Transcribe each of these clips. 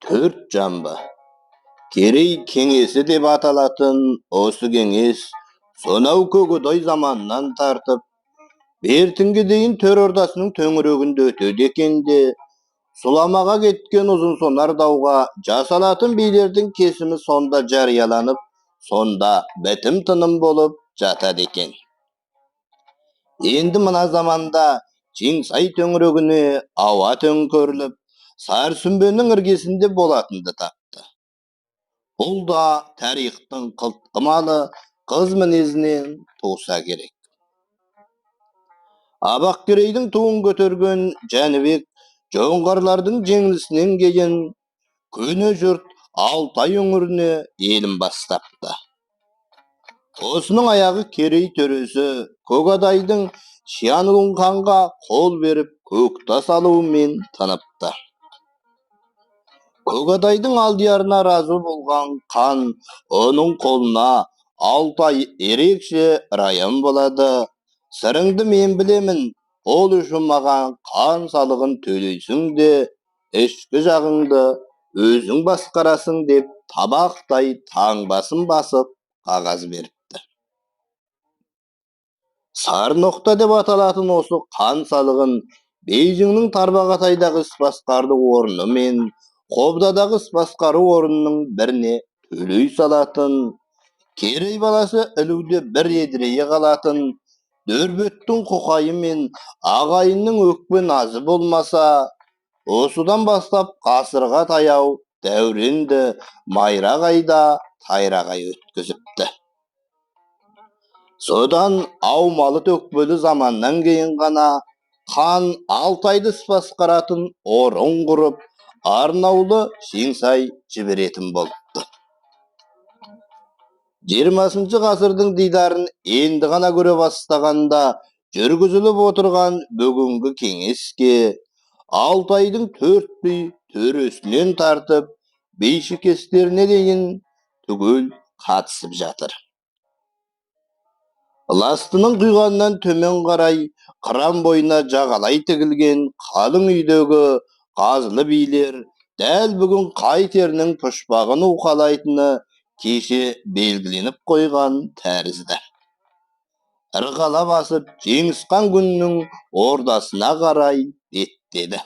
Төрт жамбы. Керей кеңесі деп аталатын осы кеңес сонау көкөдай заманынан тартып, бертінге дейін төр ордасының төңірегінде өтеді екен де, сұламаға кеткен ұзын сонар дауға жасалатын билердің кесімі сонда жарияланып, сонда бітім тыным болып жатады екен. Енді мына заманда Жеңсай төңірегіне ауа төңкеріліп, Сарсүмбенің іргесінде болатынды тапты. Бұл да тарихтың қылтқымалы қыз мінезінен туса керек. Абақкерейдің туын көтерген Жәнібек жоңғарлардың жеңілісінен кейін көне жұрт Алтай өңіріне елін бастапты. Осының аяғы Керей төресі Көкадайдың Шианлун ханға қол беріп көктас алуымен тыныпты. Көкадайдың алдиярына разы болған хан оның қолына Алтай ерекше район болады. Сырыңды мен білемін, ол үшін маған қан салығын төлейсің де, ішкі жағыңды өзің басқарасың деп табақтай таңбасын басып қағаз беріпті. Сарноқта деп аталатын осы қан салығын Бейжіңнің Тарбағатайдағы іс басқару орны мен Қобдадағы іс басқару орнының біріне төлей салатын, Керей баласы ілуде бір едірейе қалатын, Дөрбеттің құқайы мен ағайынның өкпе назы болмаса, осыдан бастап ғасырға таяу дәуренді Майрағайда Тайрағай өткізіпті. Содан аумалы төкпелі заманнан кейін ғана хан Алтайды іс басқаратын орын құрып, арнаулы Жеңсай жіберетін болыпты. 20 ғасырдың дидарын енді ғана көре бастағанда жүргізіліп отырған бүгінгі кеңеске Алтайдың 4 би төресінен тартып, бейшекестеріне дейін түгел қатысып жатыр. Ластының құйғаннан төмен қарай қыран бойына жағалай тігілген қалың үйдегі қазылы билер дәл бүгін қай терінің пұшпағын уқалайтыны кеше белгіленіп қойған тәрізді. Ырғала басып Жеңісқан күннің ордасына қарай беттеді.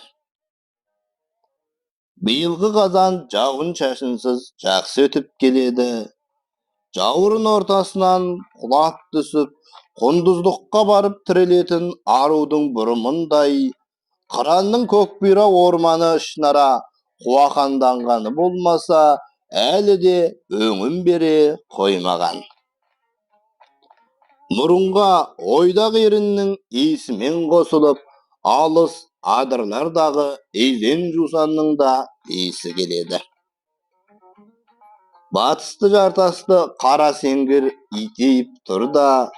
Биылғы қазан жауын шашынсыз жақсы өтіп келеді. Жауырын ортасынан құлап түсіп, құндыздыққа барып тірелетін арудың бұрымындай, қыранның көкбұйра орманы ішінара қуақанданғаны болмаса, әлі де өңін бере қоймаған. Нұрынға ойдақ еріннің иісімен қосылып, алыс адырлардағы изен жусанның да иісі келеді. Батысты жартасты қара сеңгір итейіп тұр да,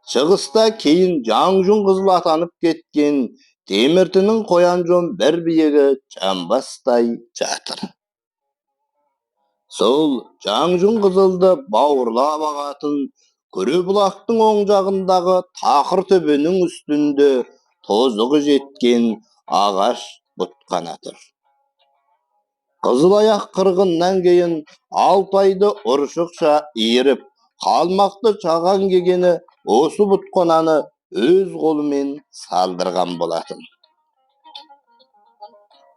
шығыста кейін жаңжұн қызыл атанып кеткен Теміртінің Қоянжон бір биігі жамбастай жатыр. Сол жаңжұн қызылды бауырлап ағатын Күребұлақтың оң жағындағы тақыр төбенің үстінде тозығы жеткен ағаш бұтқана тұр. Қызыл аяқ қырғыннан кейін Алтайды ұршықша иіріп, қалмақты шаған кегені осы бұтқананы өз қолымен салдырған болатын.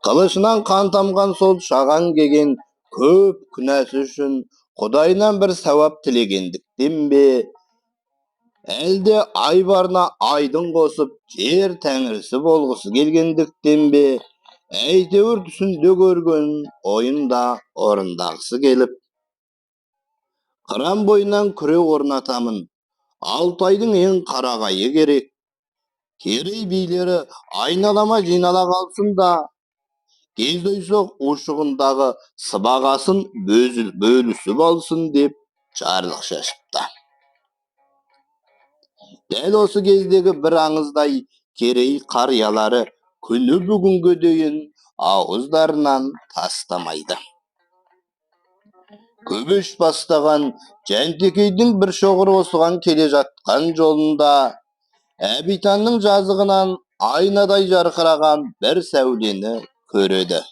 Қылышынан қан тамған сол шаған кеген көп күнәсі үшін Құдайынан бір сауап тілегендіктен бе, әлде айбарына айдың қосып жер тәңірісі болғысы келгендіктен бе, әйтеуір түсінде көрген ойында орындағысы келіп, қыран бойынан күре орнатамын, Алтайдың ең қарағайы керек, Керей билері айналама жинала қалсын да, кездейсоқ ушығындағы сыбағасын бөлісіп алсын деп жарлық шашыпты. Дәл осы кездегі бір аңыздай Керей қариялары күні бүгінге дейін ауыздарынан тастамайды. Көбеш бастаған Жәнтекейдің бір шоғыр осыған келе жатқан жолында Әбитанның жазығынан айнадай жарқыраған бір сәулені көреді.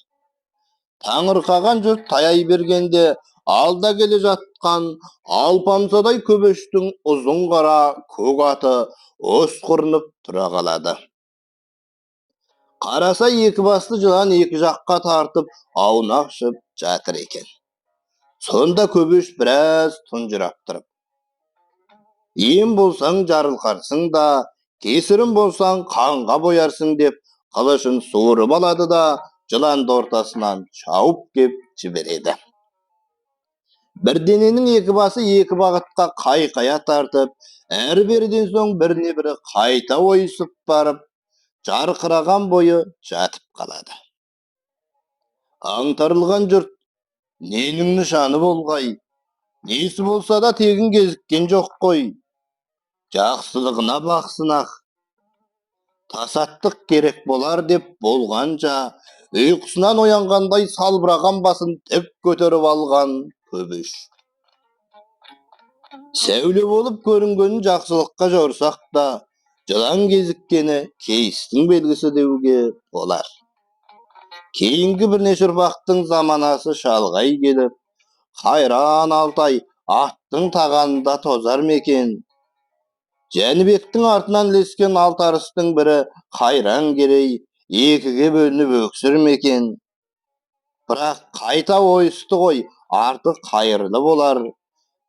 Таңырқаған жұрт таяй бергенде, алда келе жатқан алпамсадай көбештің ұзын қара көк аты осқырынып тұра қалады. Қараса екі басты жылан екі жаққа тартып аунақшып жатыр екен. Сонда көбеш біраз тұнжырап тұрып: "Ем болсаң жарылқарсың да, кесірім болсаң қанға боярсың" деп қылышын суырып алады да жыланды ортасынан шауып кеп жібереді. Бірдененің екі басы екі бағытқа қайқая тартып, әрі-беріден соң біріне бірі қайта ойысып барып, жарқыраған бойы жатып қалады. Аңтарылған жұрт: "Ненің нышаны болғай? Несі болса да тегін кезіккен жоқ қой. Жақсылығына бақсын ақ. Тасаттық керек болар" деп болғанша, ұйқысынан оянғандай салбыраған басын тік көтеріп алған көбеш. Сәуле болып көрінгенін жақсылыққа жорсақ та, жылан кезіккені кейістің белгісі деуге болар. Кейінгі бірнеше ұрпақтың заманасы шалғай келіп, "Қайран Алтай, аттың тағанында тозар мекен?" Жәнібектің артынан ілескен алтарыстың бірі Қайран Керей екіге бөлініп өксір мекен? Бірақ қайта ойысты ғой, артық қайырлы болар.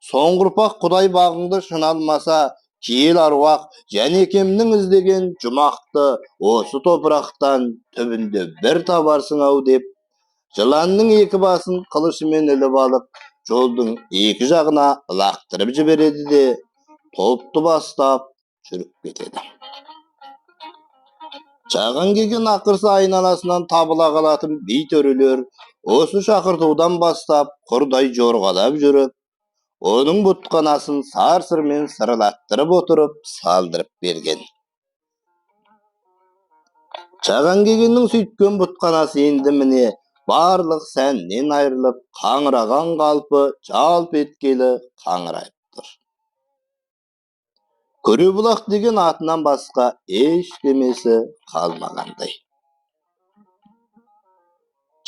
Соңғы ұрпақ Құдай бағыңды шын алмаса, киел аруақ Жәнекемнің іздеген жұмақты осы топырақтан түбінде бір табарсың ау деп, жыланның екі басын қылышымен іліп алып, жолдың екі жағына лақтырып жібереді де, топты бастап жүріп кетеді. Жаған келген ақырсы айналасынан табыла қалатын би төрелер осы шақыртудан бастап құрдай жорғалап жүріп, оның бұтқанасын сар-сырмен сырлаттырып отырып салдырып берген. Жаған кегеннің сөйткен бұтқанасы енді міне барлық сәннен айырылып, қаңыраған қалпы жалп еткелі қаңырайып тұр. Көребұлақ деген атынан басқа ештемесі қалмағандай.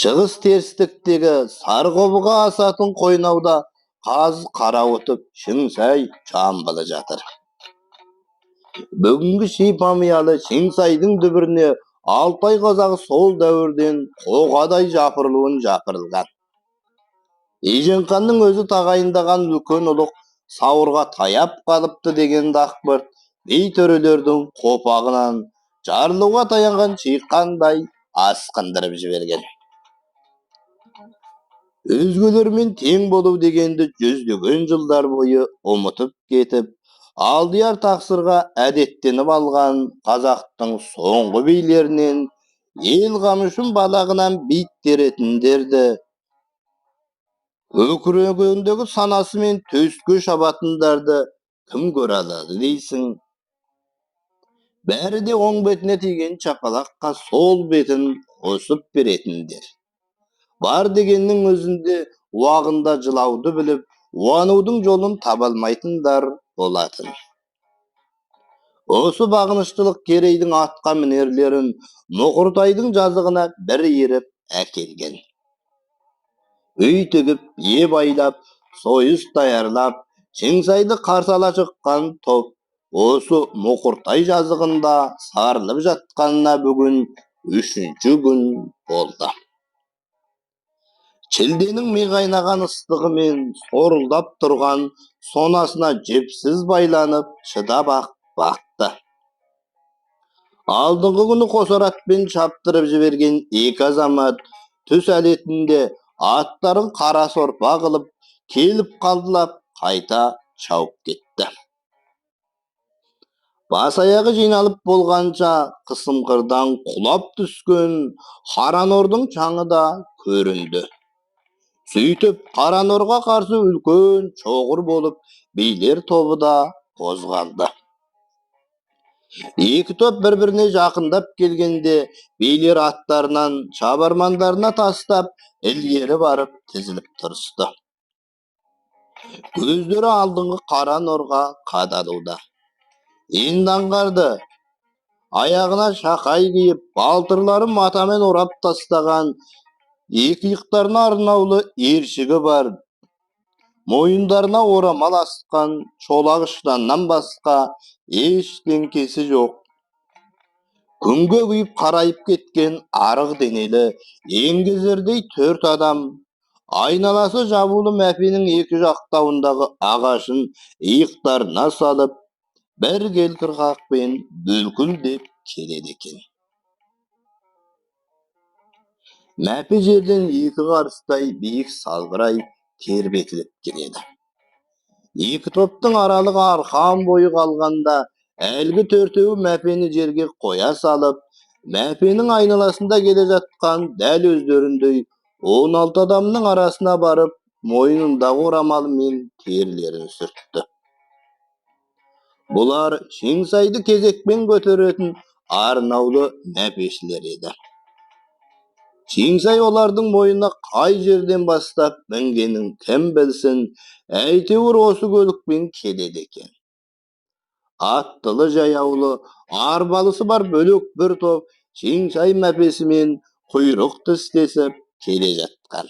Шығыс терістіктегі Сарқобыға асатын қойнауда қаз қарауытып Шыңсай жамбылы жатыр. Бүгінгі шипамиялы Шыңсайдың дүбіріне Алтай қазағы сол дәуірден қоғадай жапырылған. Еженханның өзі тағайындаған үлкен ұлық сауырға таяп қалыпты деген дақпырт би төрелердің қопағынан жарылуға таянған шиқандай асқындырып жіберген. Өзгелермен тең болу дегенді жүздеген жылдар бойы ұмытып кетіп, алдияр тақсырға әдеттеніп алған қазақтың соңғы билерінен ел қамы үшін балағынан бит теретіндерді, көкірегіндегі санасымен төске шабатындарды кім көре алады дейсің? Бәрі де оң бетіне тиген шапалаққа сол бетін қосып беретіндер. Бар дегеннің өзінде уағында жылауды біліп, уанудың жолын таба алмайтындар болатын. Осы бағыныштылық Керейдің атқа мінерлерін Мұқыртайдың жазығына бір еріп әкелген. Үй тігіп, е байлап, сойыс даярлап, Шыңсайды қарсы ала шыққан топ осы Мұқыртай жазығында сарылып жатқанына бүгін 3-ші күн болды. Шілденің ми қайнаған ыстығымен сорылдап тұрған сонасына жіпсіз байланып шыдап ақ бақты. Алдыңғы күні қосар атпен шаптырып жіберген екі азамат түс әлетінде аттарын қара сорпа қылып келіп қалдылап қайта шауып кетті. Бас аяғы жиналып болғанша қысымқырдан құлап түскен Қаранордың шаңы да көрінді. Сөйтіп Қаранорға қарсы үлкен шоғыр болып билер тобы да қозғалды. Екі топ бір-біріне жақындап келгенде билер аттарынан шабармандарына тастап ілгері барып тізіліп тұрысты. Көздері алдыңғы Қаранорға қадалуда. Енді аңғарды. Аяғына шақай киіп, балтырларын матамен орап тастаған Екі иықтарына арнаулы ершігі бар, мойындарына орамал асқан, шолақ ыштаннан басқа ештеңкесі жоқ. Күнге күйіп қарайып кеткен арық денелі еңгезердей 4 адам, айналасы жабулы мәпенің екі жақтауындағы ағашын иықтарына салып, бір келтір қақпен бүлкілдеп келеді екен. Мәпе жерден екі қарыстай биік салбырай тербетіліп келеді. Екі топтың аралығы арқан бойы қалғанда, әлгі төртеуі мәпені жерге қоя салып, мәпенің айналасында келе жатқан дәл өздеріндей 16 адамның арасына барып, мойнындағы орамалымен терілерін сүртті. Бұлар Шеңсайды кезекпен көтеретін арнаулы мәпешілер еді. Шеңсай олардың мойнына қай жерден бастап мінгенін кім білсін, әйтеуір осы көлікпен келеді екен. Аттылы жаяулы, арбалысы бар бөлек бір топ Шеңсай мәпесімен құйрық тістесіп келе жатқан.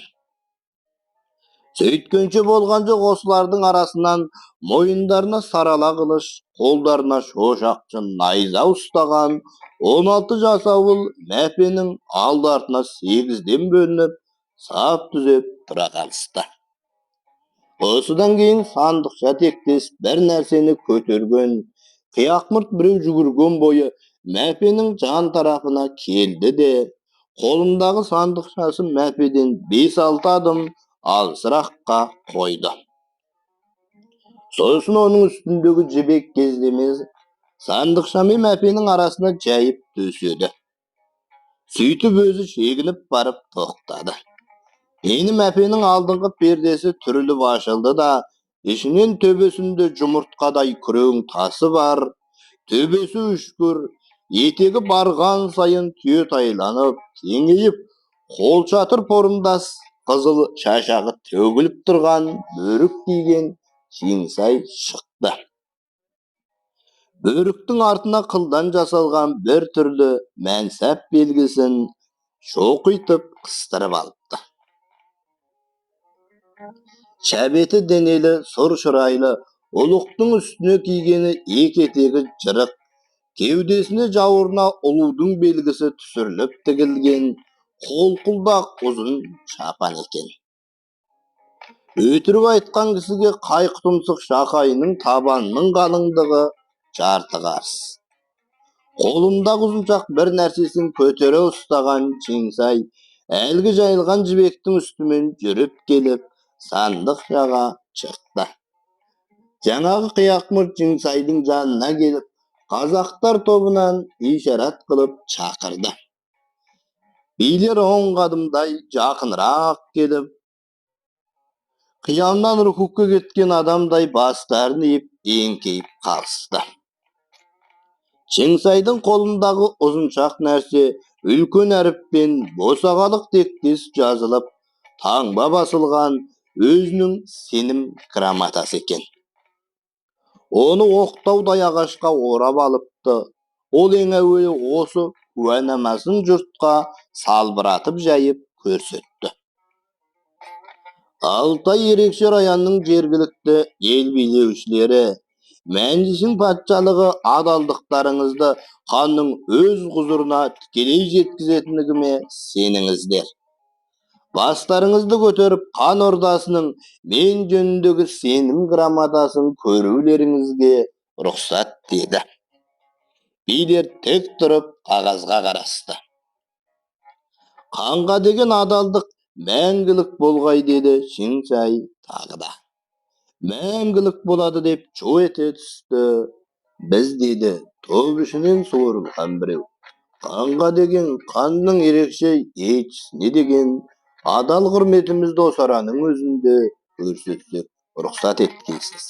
Сөйткенше болған жоқ, осылардың арасынан мойындарына сарала қылыш, қолдарына шошақшы найза ұстаған 16 жасауыл мәпенің алды артына 8-ден бөлініп, сап түзеп тұра қалысты. Осыдан кейін сандықша тектес бір нәрсені көтерген, қияқмұрт біреу жүгірген бойы мәпенің жан тарапына келді де, қолындағы сандықшасын мәпеден 5-6 адым алысыраққа қойды. Сосын оның үстіндегі жібек кездемез сандықшамен мәпенің арасына жайып төседі. Сөйтіп өзі шегініп барып тоқтады. Мені мәпенің алдыңғы пердесі түріліп ашылды да, ішінен төбесінде жұмыртқадай күрең тасы бар, төбесі үшкір, етегі барған сайын түйетайланып, кеңейіп, қолшатыр порымдас қызыл шашағы төгіліп тұрған бөрік киген Шеңсай шықты. Бөріктің артына қылдан жасалған бір түрлі мәнсәп белгісін шоқитып қыстырып алыпты. Шәбеті денелі, сұр шырайлы, ұлықтың үстіне кигені екі етегі жырық, кеудесіне жауырына ұлудың белгісі түсіріліп тігілген қолқылдақ ұзын шапан екен. Өтірік айтқан кісіге қайқы тұмсық шақайының табанының қалыңдығы жарты қарыс. Қолындағы ұзыншақ бір нәрсесін көтере ұстаған Шеңсай әлгі жайылған жібектің үстімен жүріп келіп, сандықшаға шықты. Жаңағы қияқмұрт Шеңсайдың жанына келіп, қазақтар тобынан ишарат қылып шақырды. Билер 10 адымдай жақынырақ келіп, қияннан рухукка кеткен адамдай бастарын иіп, еңкейіп қалысты. Шеңсайдың қолындағы ұзыншақ нәрсе үлкен әріппен босағалық тектес жазылып, таңба басылған өзінің сенім грамотасы екен. Оны оқтаудай ағашқа орап алыпты. Ол ең әуелі осы куәнамасын жұртқа салбыратып жайып көрсетті. Алтай ерекше районның жергілікті ел билеушілері, мәнжесін патшалығы адалдықтарыңызды ханның өз құзырына тікелей жеткізетіндігіме сеніңіздер. Бастарыңызды көтеріп, хан ордасының мен жөніндегі сенім грамотасын көрулеріңізге рұқсат деді. Билер тік тұрып қағазға қарасты. Ханға деген адалдық мәңгілік болғай, деді Шеңсай тағы да. Мәңгілік болады деп жо ете түсті. Біз, деді, топ ішінен суырылған біреу, ханға деген ханның ерекше елшісіне деген адал құрметімізді осы араның өзінде көрсетсек рұқсат еткейсіз.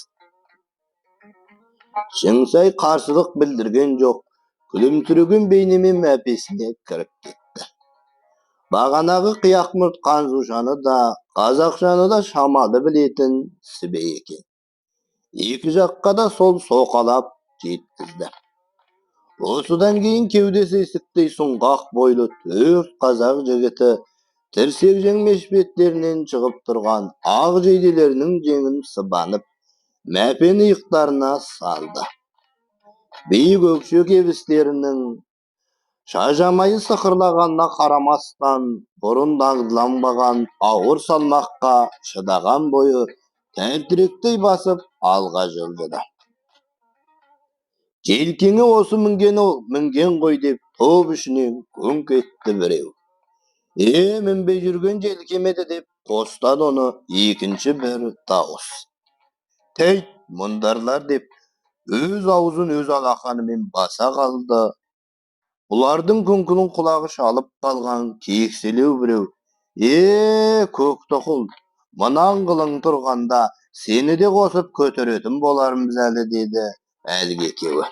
Шеңсай қарсылық білдірген жоқ, күлімсіреген бейнемен мәпесіне кіріп кетті. Бағанағы қияқмұрт қанжушаны да, қазақшаны да шамалы білетін сібей екен. Екі жаққа да сол соқалап жеткізді. Осыдан кейін кеудесі есіктей сұңғақ бойлы 4 қазақ жігіті Tirsek jеңмеш betlerinin çıkıp turgan ağ jeydelerinin jеңin sıbanıp, mäpeni iyktarına saldı. Beýik ökşe kebislerinin şajamayı sıkırlaganına karamastan, burun dagdylanmagan ağır salmakka şıdagan boyu tältirektey basıp alga jyldyda. Jelkeni osu mingen goý dep top işine gönk etdi birew. Minbej jürgen jelkemede dep kostad onu ikinci bir dagys. Teyt mundarlar dep öz awuzyn öz alakanymen basa kaldı. Bulardın günkünün kulağı şalıp kalgan kekselew birew. Köktokul, manan kılıň turganda seni de gosup köteretim bolarmyz äli dedi älik ekewi.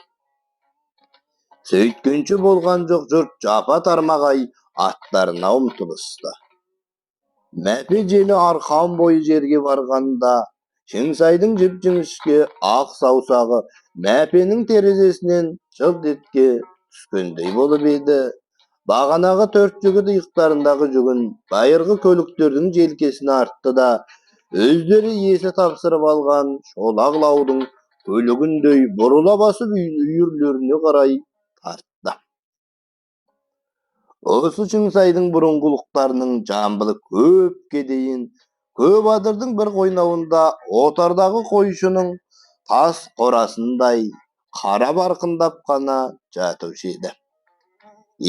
Söýtgençi bolgan jok jurt japa tarmagay atlaryna umtuluşdy. Mäpe jeli arkan boyu jerge barganda, Şeňsaýdyň jip-jiňişki ak sawsagy mäpenin terezesinden çylt etke tüskendey bolup edi. Baganagy 4 jigit iýyklaryndaky jügün baýyrgy kölüklerdiň jelkesine artdy da, özleri ýese tapsyryp algan şolak lawdyň kölügündey burula basyp üýürlerine garay tartdy. Osu Şeňsaýdyň burunguluklarının jambyly köpke deýin, köp adyrdyň bir goýnawynda otardagy goýuşunyň tas gorasynday kara barkındap gana jatypy edi.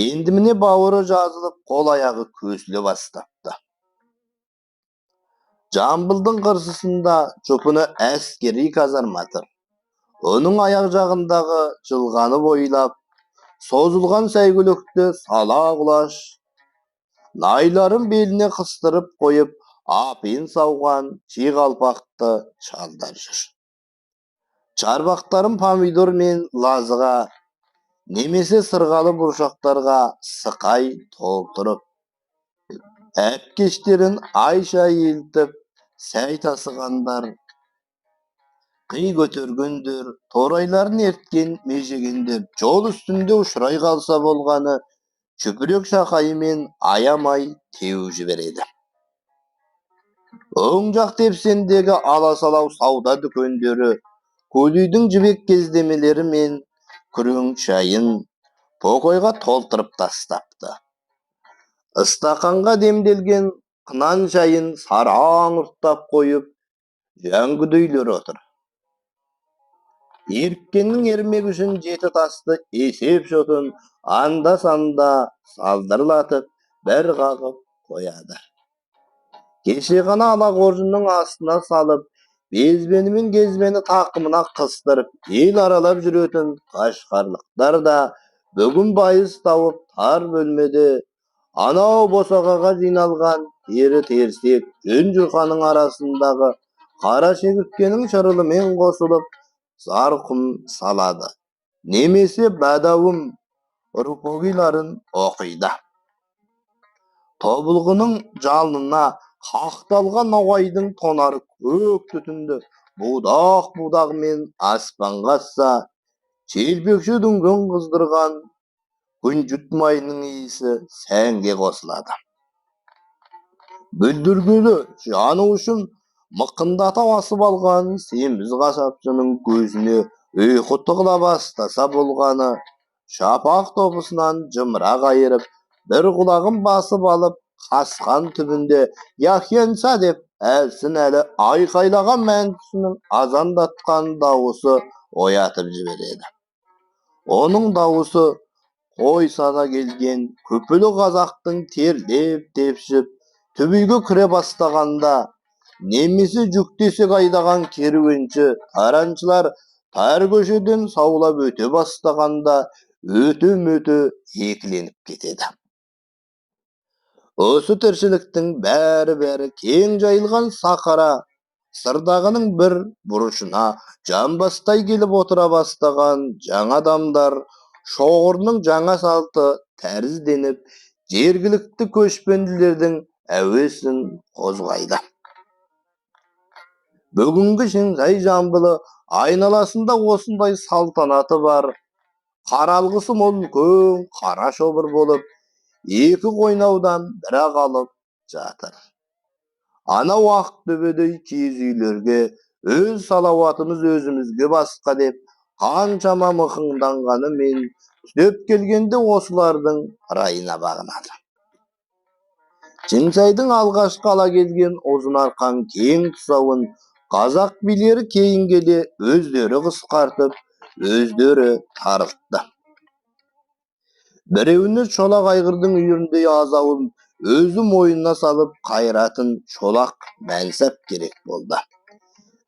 Endimine bawyry jazylyp kol ayagy kösüle bastapdy. Jambylyň gyrsysynda çöpüne äskeri kazarmadyr. Onuň ayak jagyndaky jylgany boýlap sozulgan säýgülekde sala gulaş, naýlaryn beline kıstyryp goýup, apyn sawgan çygalpakdy çaldar jür. Çarbaklaryn pomidor men lazyga, nemese sırgaly burşaklarga sykay tolturup, äpkeşlerin aýşa ýeltip, säý tasygandar, kıý götergendir, toraýlaryny ertgen mejegendir, jol üstünde uşuray kalsa bolgany, çöpürek şakaýymen ayamay tebip jiberedi. Oň jak tepsendegi alasalaw sawda dükenleri, ködüýdiň jibek gezdemeleri men kürüň çaýyn pokoýga tolturyp tastapdy. Istakanga demdelgen kınan çaýyn saraň urtap goýup, jöňgüdüýler otur. Erkeniň ermek üçün jeti tasty esep şotun anda sanda saldyrlatyp bir gagyp goýady. Geçegana ala gorjunyň astyna salyp, bezbenimin gezmeni takymyna kıstyryp, el aralap jüreten kaşgarlyklar da bugün baýys tabyp tar bölmede anaw bosagaga jinalgan eri tersek jön-jurkanyň arasyndaky kara şegitkeniň çyrylymen goşulyp zarkyn salady. Nemese badawym rupogilaryn okydy. Tobulgynyň jalnyna kakdalgan nogaýdyň tonary kök tütünde budak men aspanga atsa, çelpekçe düňgen gyzdyrgan günjüt maýynyň ýyzy säňge gosulady. Büldürgüli jany uşun mykындata basyp algan semiz gasapçynyň gözüne öýkü tygla bastasa bolgany, şapak topusynan jymra gaýryp, bir kulagyn basyp alyp, kaskan tübünde ýahyensa dep äsin äli aýkaýlagan mäntüsiniň azandatgan dawusy oýatyp jiberedi. Onuň dawusy goý sana gelgen köpüli gazakdyň terlep tepşip tübüýge kire bastaganda, nemisi jüktesek aýdagan kerwençi tarançylar tar köşeden sawlap öte bastaganda öte-möte eklenip ketedi. Osu tirçilikdiň bäri keň jaýylgan sakara sırdagynyň bir buruşuna jambasтай gelip otura bastagan jaňa adamlar şoğurnyň jaňa salty tärzdenip, jergilikdi köçbendilerdiň äwesin gozgaýdy. Bugünkü Şeňsaý jambyly aýnalasynda osunday saltanaty bar, karalgysy mol köň kara şobur bolup, iki goýnawdan bire galyp, жатыр. Ана уақыт төбедей киіз үйлерге өз салауатымыз өзімізге басқа деп қаншама мықыңданғаны мен түзеп келгенде осылардың райына бағынады. Чинсайдың алғашқы ала келген ұзын арқан кең тұсауын қазақ билері кейін келе өздері қысқартып, өздері тарылтты. Біреуіне шолақ айғырдың үйіріндей азауын өзі мойнына салып қайратын шолақ мәнсап керек болды.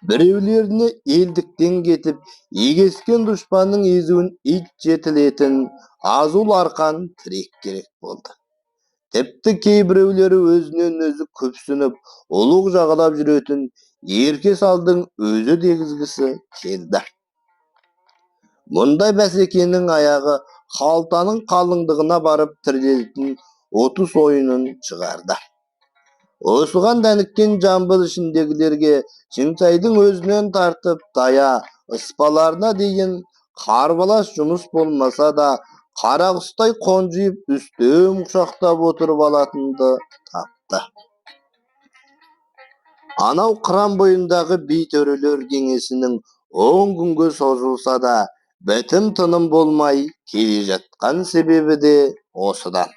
Біреулеріне елдіктен кетіп, егескен дұшпанның езуін ит жетілетін азул арқан тірек керек болды. Тіпті кейбіреулері өзінен өзі күпсініп, ұлық жағалап жүретін ерке салдың өзі дегізгісі келді. Мұндай бәсекенің аяғы қалтаның қалыңдығына барып тірелетін отыз ойынын шығарды. Осыған дәніккен жамбыл ішіндегілерге Чинсайдың өзінен тартып дая ыспаларына дейін қарбалас жұмыс болмаса да қара құстай қонжиып үстем құшақтап отырып алатынды тапты. Анау қыран бойындағы би төрелер кеңесінің 10 күнге созылса да бітім тыным болмай келе жатқан себебі де осыдан.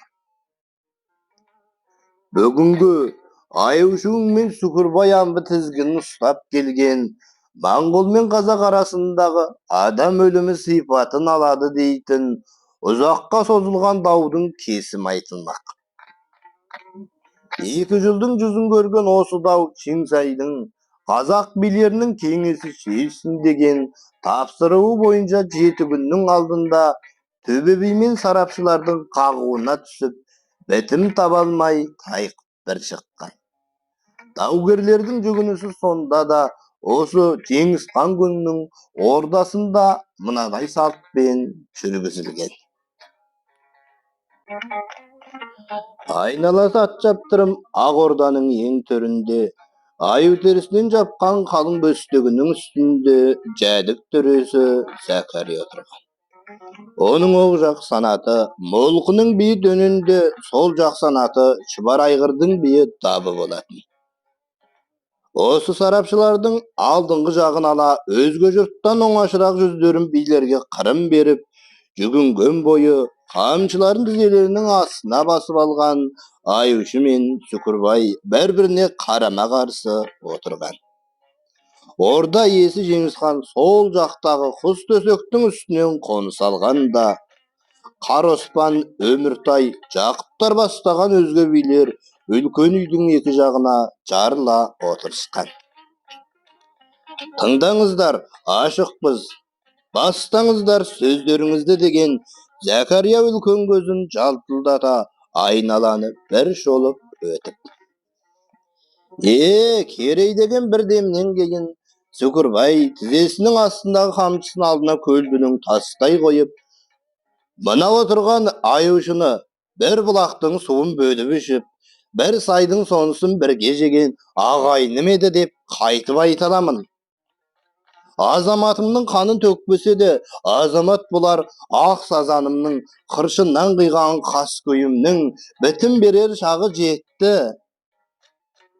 Бүгінгі Аюшың мен Сүкірбай амбы тізгінін ұстап келген Моңғол мен қазақ арасындағы адам өлімі сипатын алады дейтін ұзаққа созылған даудың кесімі айтылмақ. 2 жылдың жүзін көрген осы дау Чинсайдың қазақ билерінің кеңесі шешсін деген тапсыруы бойынша 7 күннің алдында төбе би мен сарапшылардың қағуына түсіп, бітім таба алмай тайқып бір шыққан. Даугерлердің жүгінісі сонда да осы Жеңіс хан күнінің ордасында мынадай салтпен жүргізілген. Айналасы ат шаптырым ақ орданың ең төрінде, аю терісінен жапқан қалың бөстегінің үстінде жәдік төресі Зәкәрия отырған. Оның оң жақ санаты Молқының биі дөнінде, сол жақ санаты Шұбар айғырдың биі дабы болатын. Осы сарапшылардың алдыңғы жағын ала, өзге жұрттан оңашырақ жүздерін билерге қырым беріп, жүгінген бойы қамшыларын тізелерінің астына басып алған Аюшы мен Сүкірбай бір-біріне қарама қарсы отырған. Орда иесі Жеңіс хан сол жақтағы құс төсектің үстінен қоныс алғанда, Қароспан, Өміртай, Жақыптар бастаған өзге билер үлкен үйдің екі жағына жарыла отырысқан. Тыңдаңыздар, ашықпыз, бастаңыздар сөздеріңізді деген Зәкәрия үлкен көзін жалтылдата айналаны бір шолып өтіп. Керей деген бір демнен кейін Сүкірбай тізесінің астындағы қамшысын алдына көлдінің тастай қойып, мына отырған Аюшыны бір бұлақтың суын бөліп ішіп, бір сайдың сонысын бірге жеген ағайыным еді деп қайтып айта аламын. Азаматымның қанын төкпесе де, азамат болар ақ сазанымның қыршыннан қиған қаскөйімнің бітім берер шағы жетті.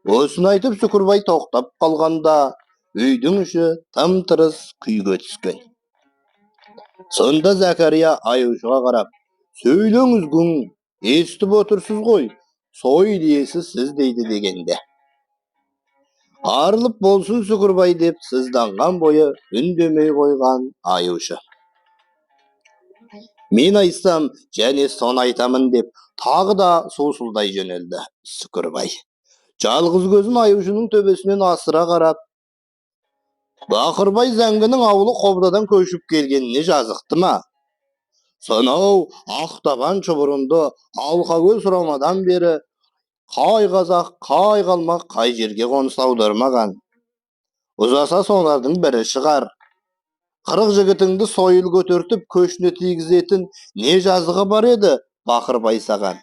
Осыны айтып Сүкірбай тоқтап қалғанда, үйдің іші тым-тырыс күйге түскен. Сонда Зәкәрия Аюшыға қарап, сөйлеңіз күң, естіп отырсыз ғой, сойыл иесі сіз дейді дегенде. Арылып болсын Сүкірбай деп сызданған бойы үндемей қойған Аюшы. Мен айтсам, және соны айтамын деп тағы да сусылдай жөнелді Сүкірбай. Жалғыз көзін Аюшының төбесінен асыра қарап, Бақырбай зәңгінің ауылы Қобдадан көшіп келгеніне жазықты ма? Сонау ақтабан шұбырынды Алқакөл сұрамадан бері қай қазақ, қай қалмақ, қай жерге қоныс аудармаған. Ұзаса солардың бірі шығар. 40 жігітіңді сойыл көтертіп көшіне тигізетін не жазығы бар еді Бақырбай саған?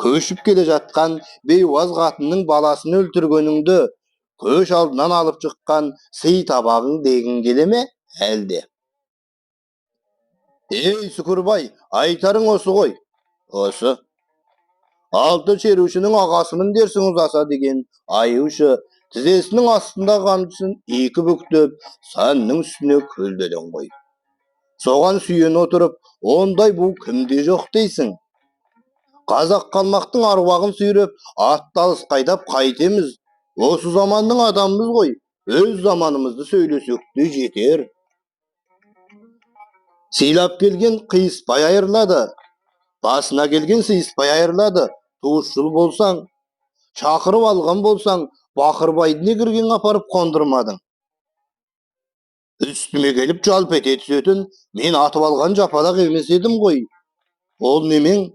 Көшіп келе жатқан бейуаз қатынның баласын өлтіргеніңді көш алдынан алып шыққан сый табағың дегің келе ме әлде? Сүкірбай, айтарың осы ғой. Осы. Altı çeruşunun ağasının dersin uzasa degen ayışı tizesinin astında kamçısın iki büktüp sanның üstüne köldeden koyup. Soğan süyeni oturup onday bu kimde yok deysin. Kazak kalmaktın arvağın sürüp attalız kaydap kaytemiz. Osu zamanның adamımız koy. Öz zamanımızды söylesek de jeter. Silap gelgen kıyıspay ayırladı. Basına gelgen sıyıspay ayırladı. Tuğuşçul bolsan, çakırıp algan bolsan, Bakırbay'dine kirgen aparıp kondurmadın. Üstüme gelip jalp etsetün, men atıp algan japalak emes edim koy. Ol nemen?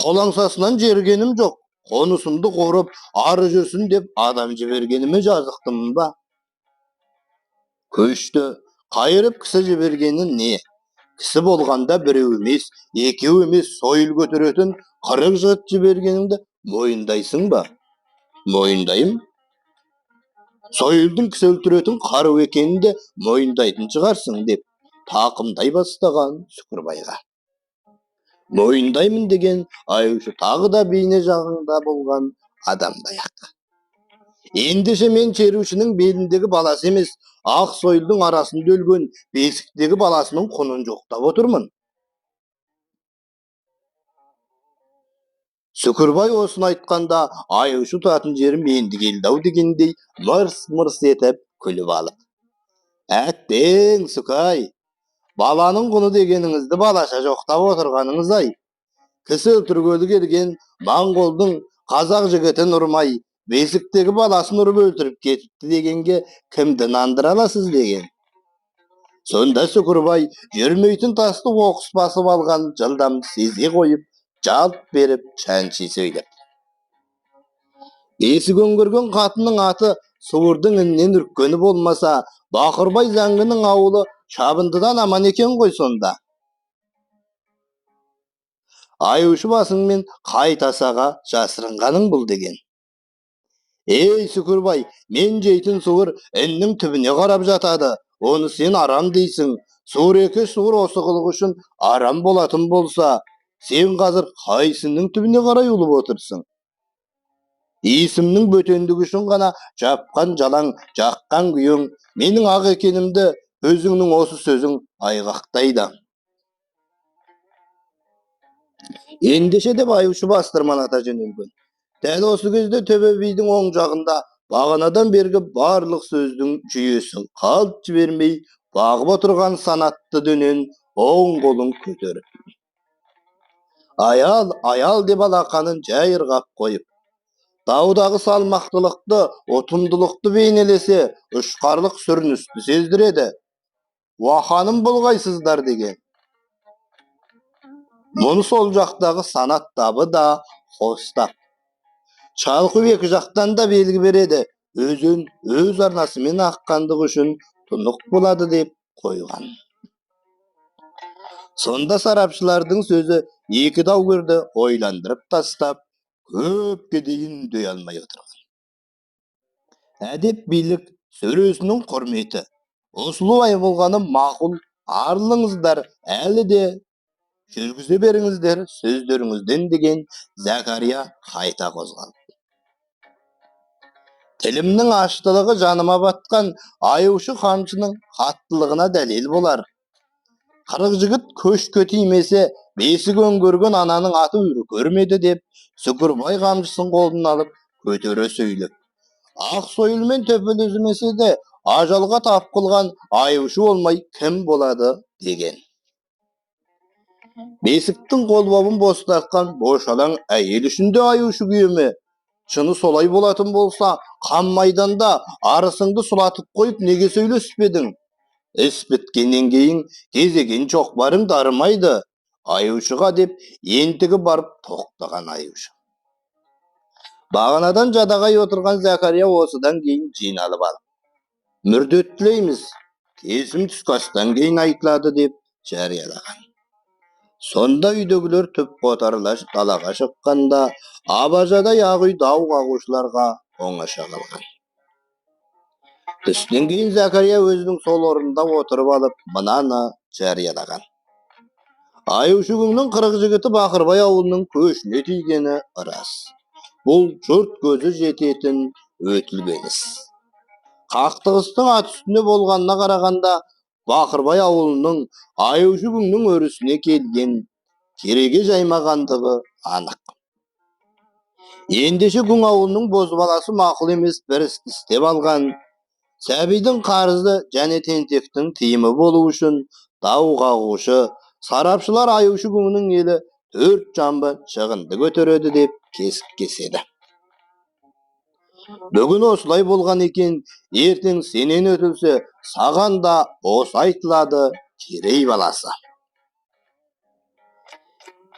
Kolangsasынан jergenim yok. Konusumdu korup arı жүрсün dep adam jibergenime жазыктымын ba? Köştü, kayırıp kısa jibergenin ne? Kisi bolganda birew emes, ekew emes soyul götürötün 40 jygyt jibergenimde moyundaysın ba? Moyundayım. Soyuldun kisi öldürötün karıw ekenini de moyundaydın çıgarsın dep takımday bastagan Şükürbayga. Moyundaymın degen ayışı tağı da beyne jagında bolgan adamdayak. Endişe men çeruşunun belindeki balası emes, ak soyuldun arasında ölgön besikteki balasının konun joktap oturmun. Şükürbay osunu aytkanda ayışı tutatın jerim endi geldi-ау degendey mırs etip külüp alıp. Ätteň Sükay, balanın kunu degeningizdi balaşa joktap oturganыңız ay. Kisi öldürgölü gelgen Mangol'dun Kazak jigitin urmay, besikteki balasını urup öldürüp ketipti degenge kimdi nandıra alasız degen. Sonda Şükürbay jürmöйтін tasты okuş basıp algan jıldam sezi koyup, jalp berip çançy söylep. Esi göngürgön katınyň atı Suwurdun inden ürkkeni bolmasa, Bakırbay Zangınyň awuly şabındydan aman eken goý sonda. Ayışı basın men kaytasaga jasırıngaның bul degen. Ey Şükürbay, men jeytin suwur enniň tübüne garap jatady. Onu sen aram deysin. Suwur eke suwur osu kılık üçün aram bolatyn bolsa, sen gazyr kaysynyň tübüne garay ulup otursun. İsimniň bötendigi üçün gana japkan jalaň, jakkan güýüň, meniň ak ekenimdi özüňniň osu sözüň aýgaktaydy. Endişe de bayışı bastırmalata jönelgen. Däl osu gözde Töbe biýdiň oň jagynda baganadan bergi barlyk sözdüň jüýesi kalt jibermey bagyp oturgan sanatdy dönen oň golun köterip. Ayal dep alakanyň jaýyrgap koyup, dawdagy salmaktylykdy, otumdulykdy beýnelese, uşgarlyk sürnüsdi sezdiredi. Wahanym bolgaýsyzlar degen. Muny sol jakdagy sanat dabı da hostap. Çalkyp eki jakdan da belgi beredi. Özün öz arnasy men akkandygy üçün tunuk bolady dep koýgan. Sonda sarapçylardyň sözü iki dawgyrdy oýlandyryp tastap, köpke deýin duý almay oturgan. Ädep bilik sörüsiniň hormeti. Osluway bolgany makul, arlyňyzlar äli de жүрgüze beriňizler sözleriňizden degen Zakariya haýta gozgalyp. Tilimniň açdylygy janyma batgan ayıwşy kamçynyň hatlylygyna delil bolar. 40 jigit köş kötüýmese, besi göngörgön ananyň aty ýürü görmedi dep, Şükürbay kamçysyny goluna alyp kötere söýlep. Ak soýulmen töpelezmese de ajalga tap kılgan ayıwşy bolmay kim bolady degen. Besiktin golbabyn bostatkan boşalan äýel üçinde ayıwşy güýme. Çyny solay bolatyn bolsa, kan maýdanda arysyndy sulatyp goýup nege söýlesipediň? Isbitkenden keyin gezegen çokbaryň darımaydy. Ayıwşyga dep entigi baryp toktagan ayıwşy. Baganadan jadagay oturgan Zakariya osudan keyin jynalyp alyp, "Mürdöt dileýmis, kesim tüskasdan keyin aýtlady" dep jarýalagan. Sonda üýdegiler töp kotarlaşyp dalaga çykkanda, abajada ýagy daw gaguşlarga oňaşa kalgan. Düşden keyin Zakariya özüniň sol orunda oturup alyp, mınany jarýalagan. Айышугунның 40 жігіті Бақырбай ауылының көшіне тигені ырас. Бұл жұрт көзі жететін өтілген іс. Қақтығыстың ат үстінде болғанына қарағанда, Бақырбай ауылының Айышугунның өрісіне келген кереге жаймағандығы анық. Ендеше күң ауылының бозбаласы мақұл емес бір істі істеп алған. Сәбидің қарызы және тентектің тиімі болу үшін дау қағушы сарапшылар Айышугунның елі 4 жамбы шығынды көтереді деп кесіп кеседі. Бүгін осылай болған екен, ертең сенен өтілсе, саған да осы айтылады, Керей баласы.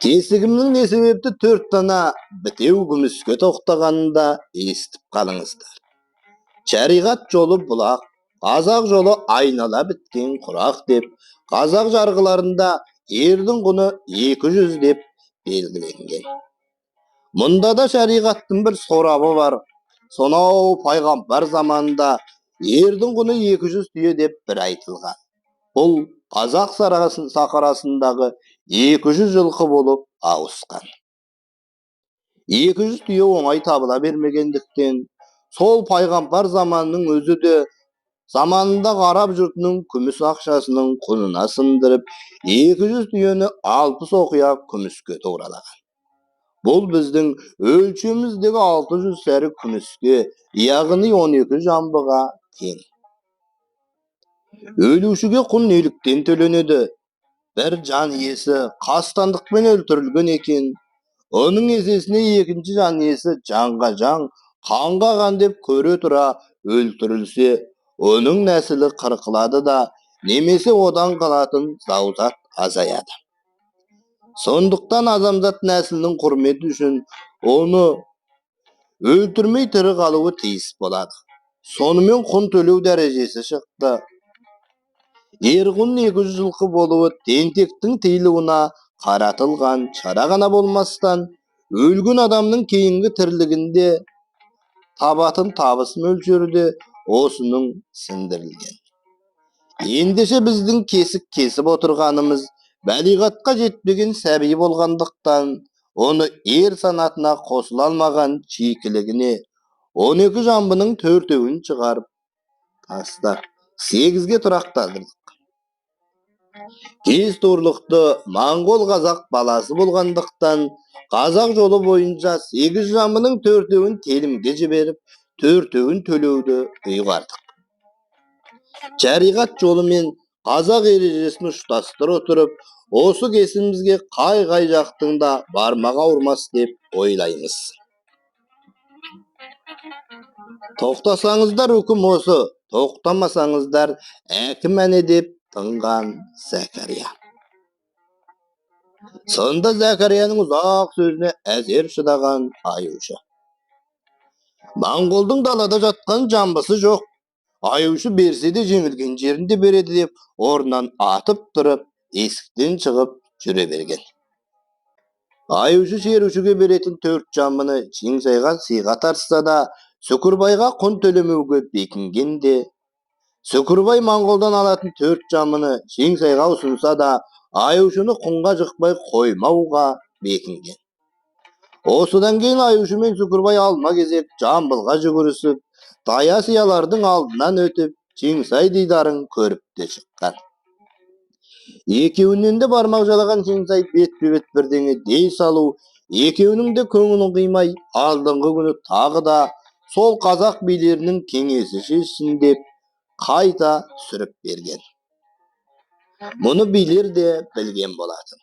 Кесігімнің не себепті 4 дана бітеу күміске тоқтағанында естіп қалыңыздар. Шариғат жолы бұлақ, қазақ жолы айнала біткен құрақ деп, қазақ жарғыларында ердің құны 200 деп белгіленген. Мұнда да шариғаттың бір сорабы бар. Сонау пайғамбар заманында ердің құны 200 түйе деп бір айтылған. Бұл қазақ сахарасындағы 200 жылқы болып ауысқан. 200 түйе оңай табыла бермегендіктен, сол пайғамбар заманның өзі де заманында араб жұртының күміс ақшасының құнына сындырып, 200 түйені 60 оқия күміске туғралаған. Бұл біздің өлшеміміздегі 600 сәрі күміске, яғни 12 жамбыға тең. Өлушіге құн неліктен төленеді? Бір жан иесі қастандықпен өлтірілген екен. Оның есесіне екінші жан иесі жанға жан, қанға қан деп көре тұра өлтірілсе, оның нәсілі қырқылады да, немесе одан қалатын заузат азаяды. Сондықтан адамзат нәсілінің құрметі үшін оны өлтірмей тірі қалуы тиіс болады. Сонымен құн төлеу дәрежесі шықты. Ерғұн 200 жылқы болуы тентектің тиылуына қаратылған шара ғана болмастан, өлген адамның кейінгі тірлігінде табатын табыс мөлшері де осының сіндірілген. Ендеше біздің кесіп отырғанымыз бәлиғатқа жетпеген сәби болғандықтан, оны ер санатына қосыла алмаған шикілігіне 12 жамбының 4-еуін шығарып тастап 8-ге тұрақтадырдық. Кез туырлықты Моңғол қазақ баласы болғандықтан, қазақ жолы бойынша 8 жамбының 4-еуін телімге жіберіп, 4-еуін төлеуді ұйғардық. Шариғат жолымен қазақ ережесін ұштастыра отырып, осы кесімізге қай жақтың да бармақ ауырмас деп ойлаймыз. Тоқтасаңыздар үкім осы, тоқтамасаңыздар әкім әне деп тыңған Зәкәрия. Сонда Зәкәрияның ұзақ сөзіне әзер шыдаған Айушы. Моңғолдың далада жатқан жамбысы жоқ. Айушы берсе де жеңілген жерінде береді деп, орнынан атып тұрып, есіктен шығып жүре берген. Айушы шерушіге беретін 4 жамбыны Жеңсайға сыйға тартса да, Сүкірбайға құн төлемеуге бекінгенде, Сүкірбай Моңғолдан алатын 4 жамбыны Жеңсайға ұсынса да, Айушыны құнға жықпай қоймауға бекінген. Осыдан кейін Айушы мен Сүкірбай алма-кезек жамбылға жүгірісіп, тая-сиялардың алдынан өтіп, Жеңсай дидарын көріп те шыққан. Екеуінен де бармақ жалаған Жеңсай бетпе-бет бірдеңе дей салу, екеуінің де көңілін қимай, алдыңғы күні тағы да сол қазақ билерінің кеңесі шешсін деп қайта түсіріп берген. Мұны билер де білген болатын.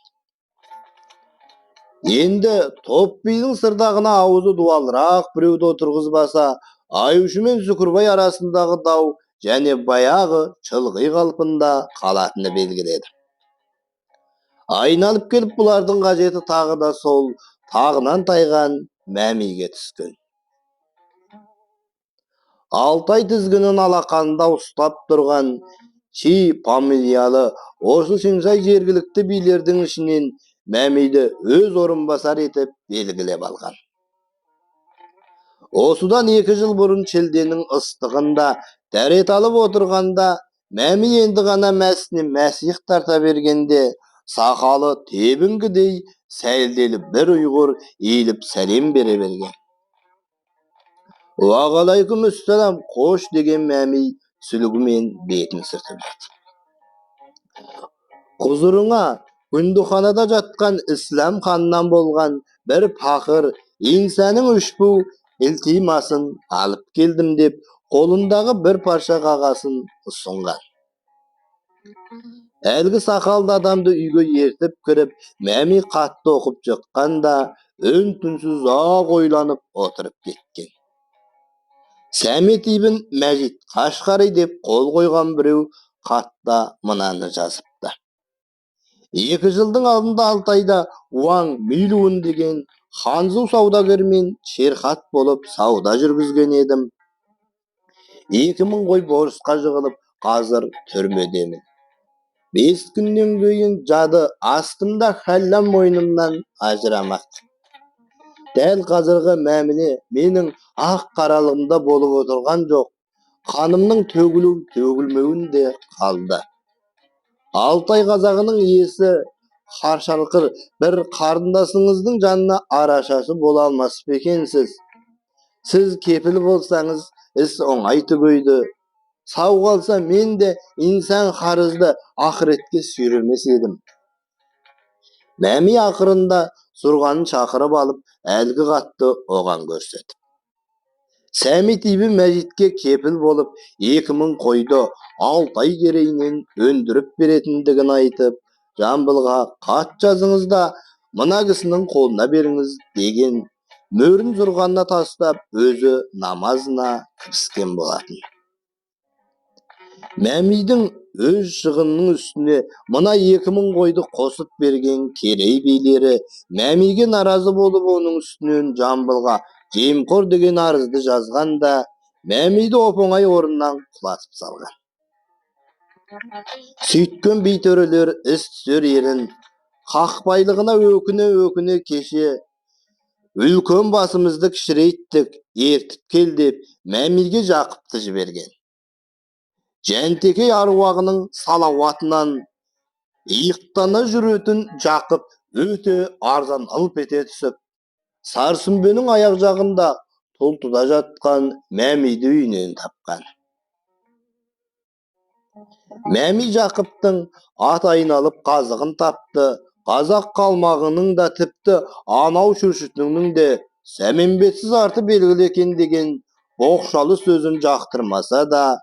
Енді топ бидің сырдағына аузы дуалырақ біреуді отырғызбаса, Айушы мен Сүкірбай арасындағы дау және баяғы шылғи қалпында қалатыны белгіледі. Айналып келіп бұлардың қажеті тағы да сол тағынан тайған Мәмиге түскен. Алтай тізгінін алақанында ұстап тұрған Чи фамилиялы осы Жеңсай жергілікті билердің ішінен Мәмиді өз орынбасар етіп белгілеп алған. Осыдан 2 жыл бұрын шілденің ыстығында дәрет алып отырғанда, Мәми енді ғана мәсіне мәсих тарта бергенде, sakalı tebinkidey säldelip bir uýgur eýilip selam bere bergen. "Wagalaykumyssalam, hoş" degen mämi sülügümen betini syrtyp. "Huzuruňa günduhanada jatgan Islam handan bolgan bir pahyr insanyň uşbu iltimasyn alyp geldim" dep golundagy bir parça gagasyn sungan. Elgi sakaldy adamdy üýge ýertip kirip, mämi katda okup çykkanda ön-tünsiz uzak oýlanyp oturup ketgen. Sämet ibn Mäjid Kaşgary dep kol goýgan birew katda mınany jazypdy. 2 ýyldyň aldynda Altayda Wang Milun degen Hanzu sawdagermen şerhat bolup sawda jürgizgen edim. 2000 goý borçka jygylyp, hazır türmedemin. 5 günden göýün jady astymda hallam moýnumdan ajramak. Däl hazırgy mämili meniň ak garalygymda bolup oturgan jok. Kanymyň tögülüp tögülmeginde kaldy. Altay gazagynyň ýesi harşalkyr bir karyndaşyňyzyň janyna araşasy bolalmasy ekensiz. Siz kepil bolsaňyz is oňay tügüýdi. Sağ galsa men de insan haryzdy ahiretge sürülmes edim. Mämi ahyrynda surgany çakyryp alyp, elgi gatdy ogan görsetip. Sämet ibn Mäjidge kepil bolup 2000 koýdy Altay gereýinen öndürüp beretindigini aýtyp, Jambylga kat jazyňyzda mına kişiniň koluna beriňiz degen möhrün surganyna taşlap özü namazyna kirsken bolatyn. Mämidiň öz şygynyň üstüne mına 2000 goýdy kosup bergen kerey beýleri Mämige narazy bolup onuň üstünden Jambylga jemkor degen aryzdy жазganda Mämidi opoňay orundan kulatyp salgan. Süýtgen beýtöreler is tüser ýerin hakbaýlygyna öküne keşe ülkön basymyzdy kişireýtdik, ertip kel dep Mämige Jakypdy jibergen. Jenteke arwagynyň salawatyndan ýyktana jüretin Jakyp öte arzan alyp ete düşüp, Sarsynbeniň aýak jagynda tultuda jatgan Mämidi üýünden tapgan. Mämi Jakypdyň ataýyn alyp gazygyn tapdy. Gazak kalmagynyň da tipdi anaw şürşütüniň de semenbetsiz arty belgili eken degen okşaly sözün jaktyrmasa da,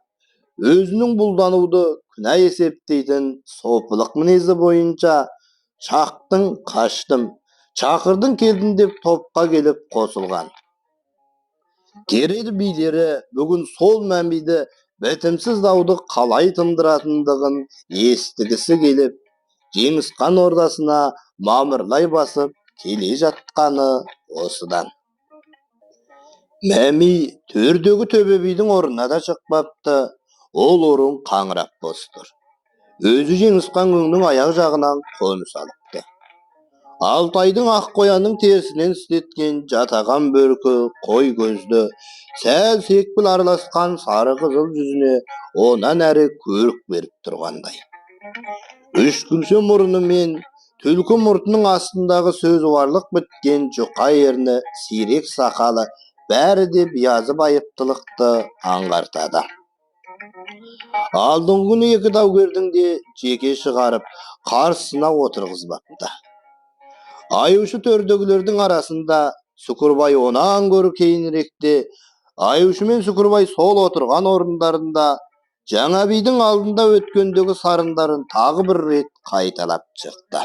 özüniň buldanywdy günä esepdeýden sopylyk minezi boýunça çakdyň kaçdym, çakyrdyň keldim dep topga gelip kosulgan. Geredi bileri bugün sol Mämidi betimsiz dawdy kalay tındyratyndygyny estigisi gelip, Jeňiskan ordasyna mamyrlay basyp kele jatkany osudan. Mämi tördögi töbebiýiň oruna da çykmapdy. Ol orun kaňrap bosdur. Özü Jeňiskan göňüň aýak jagyndan konus alypdy. Altaýdyň ak goýanyň tersinen isletgen jatagan börkü, koý gözlü, säl sekbil aralaşgan sary gyzyl yüzüne onan äri körük berip turganday. Üçgünçe muruny men tülkü murtunyň astyndagy sözbarlyk bitgen juka ýerine sirek sakaly bäri de biýazy baýypdylykdy aňgartady. Aldyňky güni 2 dawgerdiň de jeke çygaryp karşysyna oturgyzbapdy. Aýuşy tördögüleriň arasynda Sukurbay onan görü keýinrekde, Aýuşy men Sukurbay sol oturgan orunlarynda Jaňa biýdiň aldynda ötkendegi saryndaryn tagy bir ret gaýtalap çykdy.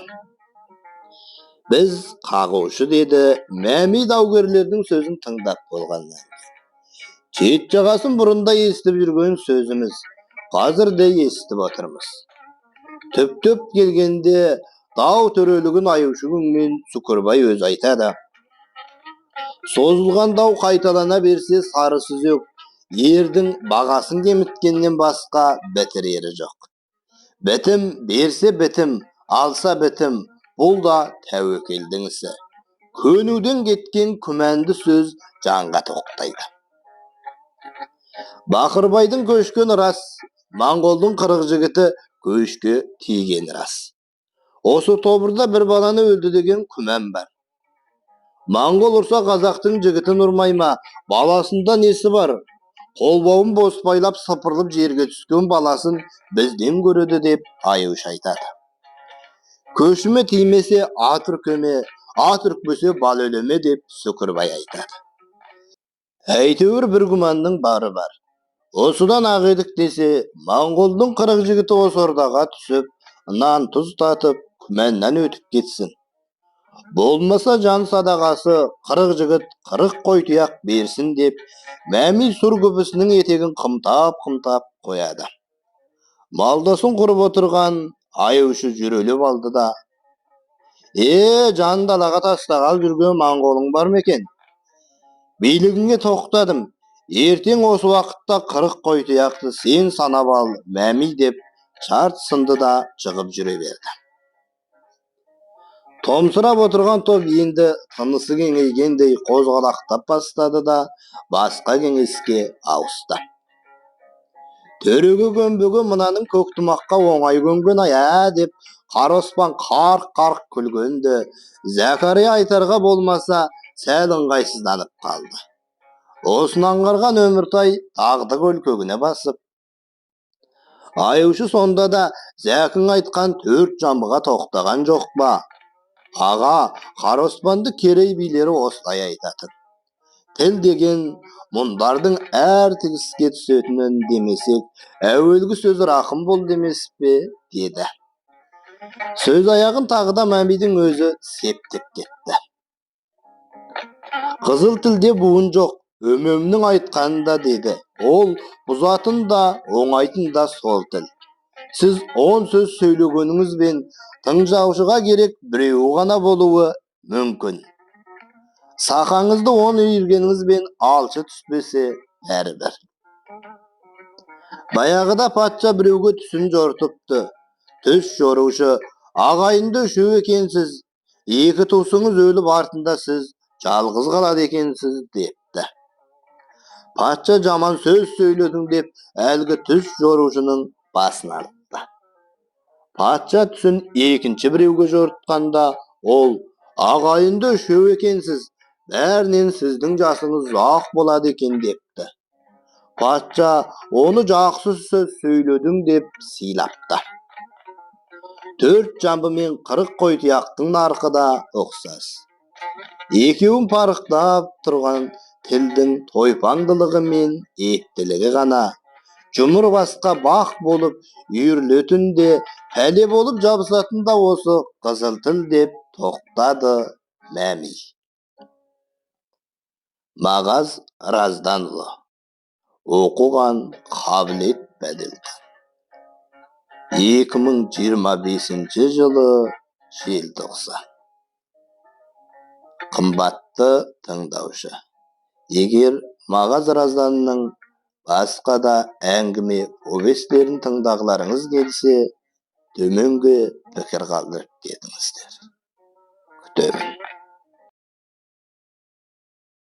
Biz kaguşy dedi, Mämi dawgerleriniň sözüni tyňdap bolgandan. Çet jagasyn burunda esitip ýürgen sözümiz, hazır da esitip oturmyz. Töp gelgende daw töreligin Aýuşy men Sukurbay öz aýtady. Sozulgan daw gaýtalana berse sary süzek, ýerdiň bagasyny kemitkenden baska beter ýeri jok. Betim berse betim, alsa betim, bul da täwekkeldiň isi. Könüden getken kümendi söz janga toktaýdy. Bakırbaydyň köşkeni ras, Mangoldyň kırık jigiti köşke tiýgeni ras. Осы тобырда bir balаны öldü degen kümen bar. Mangol ursa Kazaqtın jigitin urmayma, balasında nesi var? Kolbağın bospaylap sapırılıp jerge түскен balasın bizden görödü dep ayıuş aytады. Köşüme tiymese at ürköme, at ürkmese bal öleme dep Sükürbay aytады. Әйтеуір bir gümanның bары бар. Осыдан ақ едік десе, Моңғолдың 40 жігіті осы ордаға түсіп, нан тұз татып, күмәннен өтіп кетсін. Болмаса жан садағасы 40 жігіт 40 қой тұяқ берсін деп, мәми сұр көбісінің етегін қымтап қояды. Малдасын құрып отырған айыушы жүрелеп алды да, жан далаға тастағал жүрген моңғолың бар ма екен? Билігіңе тоқтадым. Ертең осы уақытта 40 қой тұяқты сен санап ал, мәми деп шарт сынды да шығып жүре берді. Томсырап отырған топ енді тынысы кеңейгендей қозғалақтап бастады да басқа кеңеске ауысты. Төреге көнбігі мынаның көктұмаққа оңай көнген ая деп Қара Оспан қарқ күлгенді, Зәкәрия айтарға болмаса сәл ыңғайсызданып қалды. Осыны аңғарған Өміртай тағды көлкөгіне басып, айыушы сонда да Зәкің айтқан 4 жамбыға тоқтаған жоқ па? Аға, Қара Оспанды керей билері осылай айтатын. Тіл деген мұндардың әр тігіске түсетінін демесек, әуелгі сөзі рақым бол демес пе, деді. Сөз аяғын тағы да Мәмидің өзі септеп кетті. Қызыл тілде буын жоқ, өмемнің айтқанында деді. Ол бұзатын да, оңайтын да сол тіл. Сіз 10 сөз сөйлегеніңізбен тыңдаушыға керек біреуі ғана болуы мүмкін. Сақаңызды 10 үйіргеніңізбен алшы түспесе бәрібір. Баяғыда патша біреуге түсін жортыпты. Түс жорушы, ағайынды үшеу екенсіз, 2 туысыңыз өліп артында сіз жалғыз қалады екенсіз депті. Патша жаман сөз сөйледің деп әлгі түс жорушының басын алыпты. Патша түсін екінші біреуге жортқанда ол ағайынды үшеу екенсіз, бәрінен сіздің жасыңыз ұзақ болады екен депті. Патша оны жақсы сөз сөйледің деп сыйлапты. 4 жамбы мен 40 қой тұяқтың нарқы да ұқсас. Екеуін парықтап тұрған тілдің тойпаңдылығы мен ептілігі ғана жұмыр басқа бақ болып үйірілетін де пәле болып жабысатын да осы қызыл тіл деп тоқтады Мәми. Мағаз Разданұлы. Оқыған Қабілет Бәделхан. 2025 жылы желтоқсан. Қымбатты тыңдаушы, егер Мағаз Разданның басқа да әңгіме повестерін тыңдағыларыңыз келсе, төменге пікір қалдырып кетіңіздер. Күтемін.